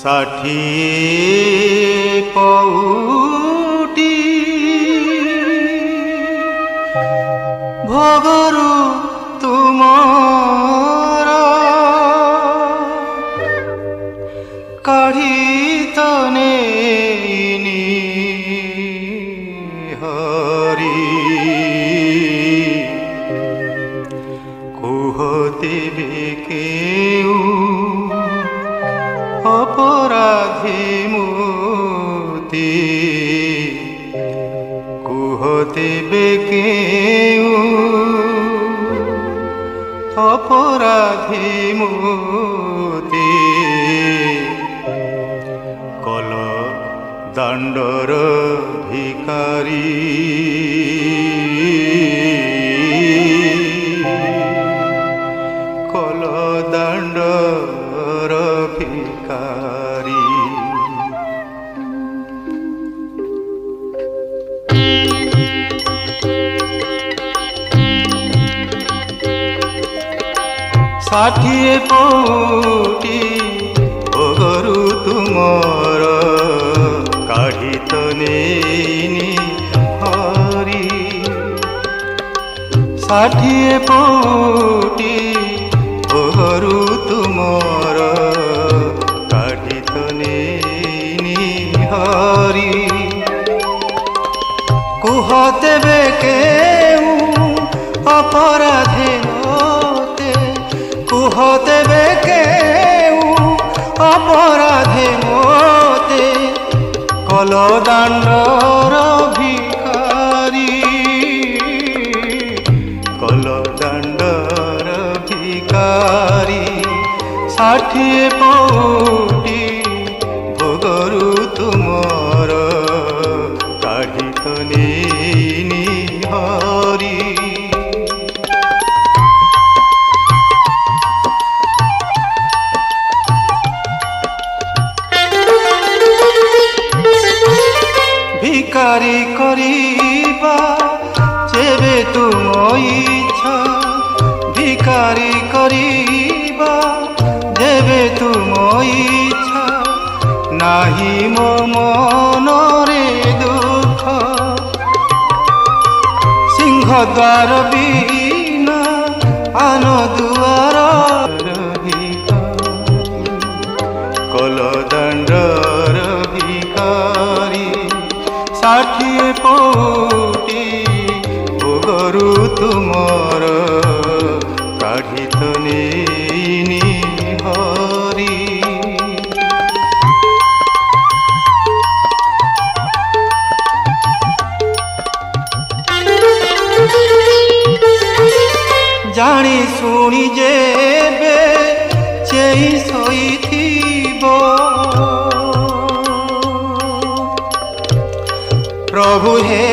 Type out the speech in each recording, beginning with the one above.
ষাঠিয়ে পউটি ভগরু তুমর কাঢ়ি তো নেইনি হরি কুহতিবে কেউ অপরাধী মোতি কুহতিবে কেউ অপরাধী মোতি কল দাণ্ডর ভিকারী কল দাণ্ডর ভিকারী ষাঠিয়ে পউটি ভগরু তুমর কাঢ়ি তো নেইনি হরি ষাঠিয়ে পউটি ভগরু তুমর কাঢ়ি তো নেইনি হরি কুহতেবে কেউ অপরাধে কুহতেবে কেউ অপরাধে মোতে কল দাণ্ডর ভিকারী কল দাণ্ডর ভিকারী ষাঠিয়ে পউটি ভগরু তুমর কাঢ়ি তো নেইনি হরি ভিকারি করিবা যেবে তুম ইচ্ছা ভিকারি করিবা যেবে তুম ইচ্ছা নাহি মো মনরে দুঃখ সিংহদ্বার বিনা আন দুয়ার কল দাণ্ডর ভিকারী ষাঠিয়ে পউটি ভগরু তুমর কাঢ়ি তো নেইনি হরি জানি শুনি যেবে চেই শোইথিব প্রভু হে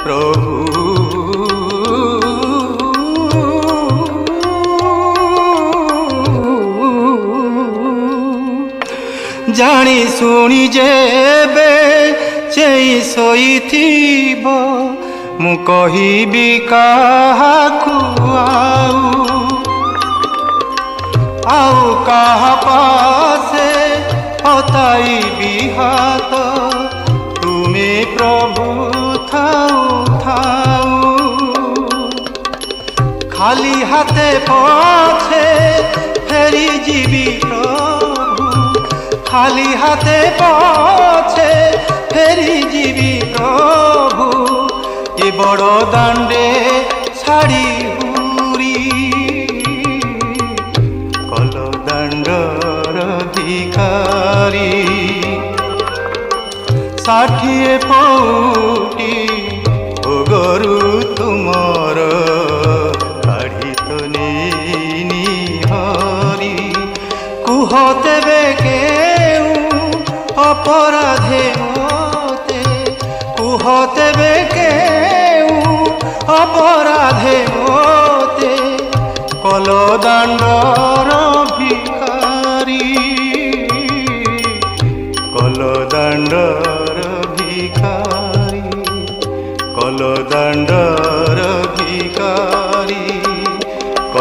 প্রভু জানি শুনি যেবে চেই শোইথিব মু কহিবি কাহাকু আউ কাহা পাশে হতাইবি হাত তুমি প্রভু থাউ থাউ খালি হাতে পছে ফেরি ଯିବି প্রভু খালি হাতে পছে ফেরি ଯିବି প্রভু এ বড় দাণ্ডে ছাড়ি হুরি কল দাণ্ডর ভিকারী ষাঠিয়ে পউটি ভগরু তুমর কাঢ়ি তো নেইনি হরি কুহতেবে কেউ অপরাধে মোতে কুহতেবে কেউ অপরাধে মোতে কল দাণ্ডর ভিকারী কল দাণ্ডর ভিকারী কল দাণ্ডর ভিকারী।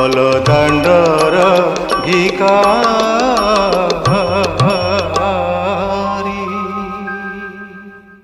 ଭଲ ଦାଣ୍ଡର ଭିକାରୀ।